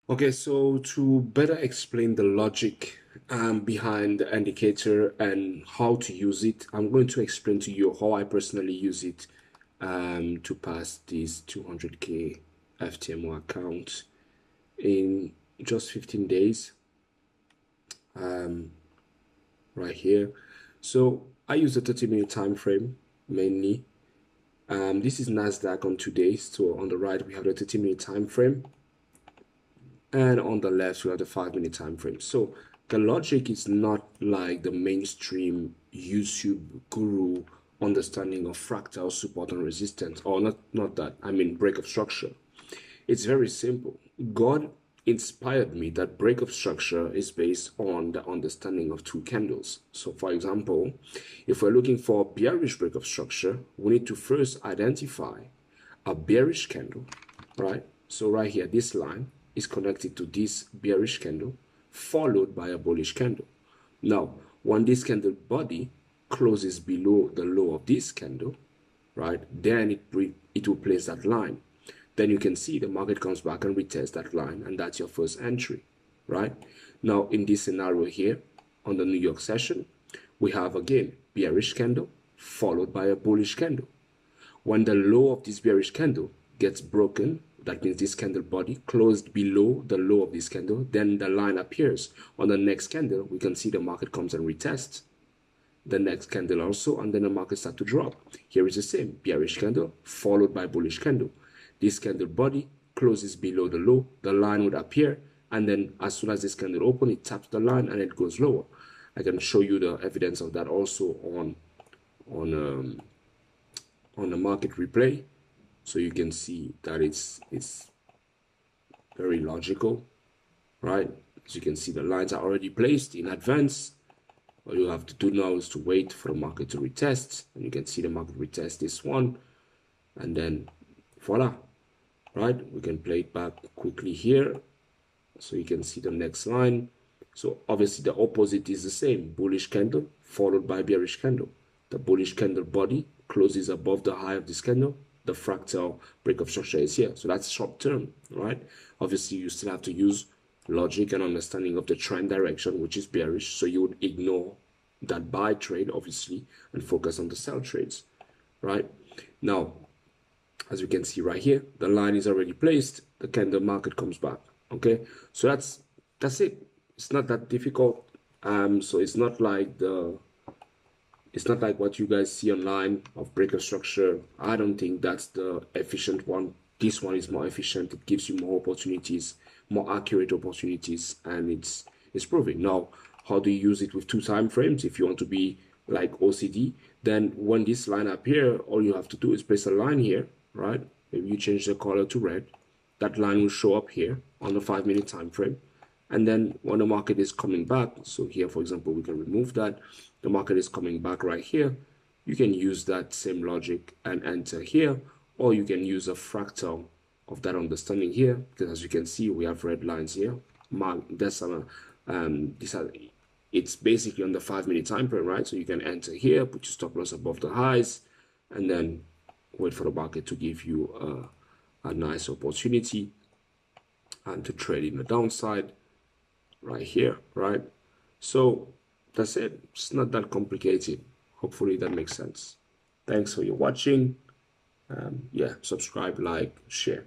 Okay, so to better explain the logic behind the indicator and how to use it, I'm going to explain to you how I personally use it to pass this 200K FTMO account in just 15 days right here. So I use a 30-minute time frame mainly. This is NASDAQ on today. So on the right, we have the 30-minute time frame. And on the left, we have the 5-minute time frame. So the logic is not like the mainstream YouTube guru understanding of fractal support and resistance, or not that, I mean break of structure. It's very simple. God inspired me that break of structure is based on the understanding of two candles. So for example, if we're looking for a bearish break of structure, we need to first identify a bearish candle, right? So right here, this line is connected to this bearish candle, followed by a bullish candle. Now, when this candle body closes below the low of this candle, right, then it will place that line. Then you can see the market comes back and retests that line, and that's your first entry, right? Now, in this scenario here, on the New York session, we have again bearish candle followed by a bullish candle. When the low of this bearish candle gets broken, that means this candle body closed below the low of this candle, then the line appears. On the next candle, we can see the market comes and retests the next candle also, and then the market starts to drop. Here is the same, bearish candle followed by bullish candle. This candle body closes below the low, the line would appear, and then as soon as this candle opens, it taps the line and it goes lower. I can show you the evidence of that also on the market replay, so you can see that it's very logical, right? As you can see, the lines are already placed in advance. All you have to do now is to wait for the market to retest, and you can see the market retest this one, and then voila, right? We can play it back quickly here, so you can see the next line. So obviously the opposite is the same, bullish candle followed by bearish candle. The bullish candle body closes above the high of this candle. The fractal break of structure is here. So that's short term, right? Obviously you still have to use logic and understanding of the trend direction, which is bearish. So you would ignore that buy trade, obviously, and focus on the sell trades, right? Now, as you can see right here, the line is already placed. The candle market comes back. Okay, so that's it. It's not that difficult. So it's not like what you guys see online of breaker structure. I don't think that's the efficient one. This one is more efficient. It gives you more opportunities, more accurate opportunities, and it's proving. Now, how do you use it with two time frames? If you want to be like OCD, then when this line appear, all you have to do is place a line here, right? Maybe you change the color to red. That line will show up here on the 5-minute time frame. And then when the market is coming back, so here, for example, we can remove that. The market is coming back right here. You can use that same logic and enter here, or you can use a fractal of that understanding here, because as you can see, we have red lines here. It's basically on the 5-minute time frame, right? So you can enter here, put your stop loss above the highs, and then wait for the market to give you a nice opportunity and to trade in the downside right here, right? So that's it. It's not that complicated. Hopefully that makes sense. Thanks for your watching. Yeah, subscribe, like, share.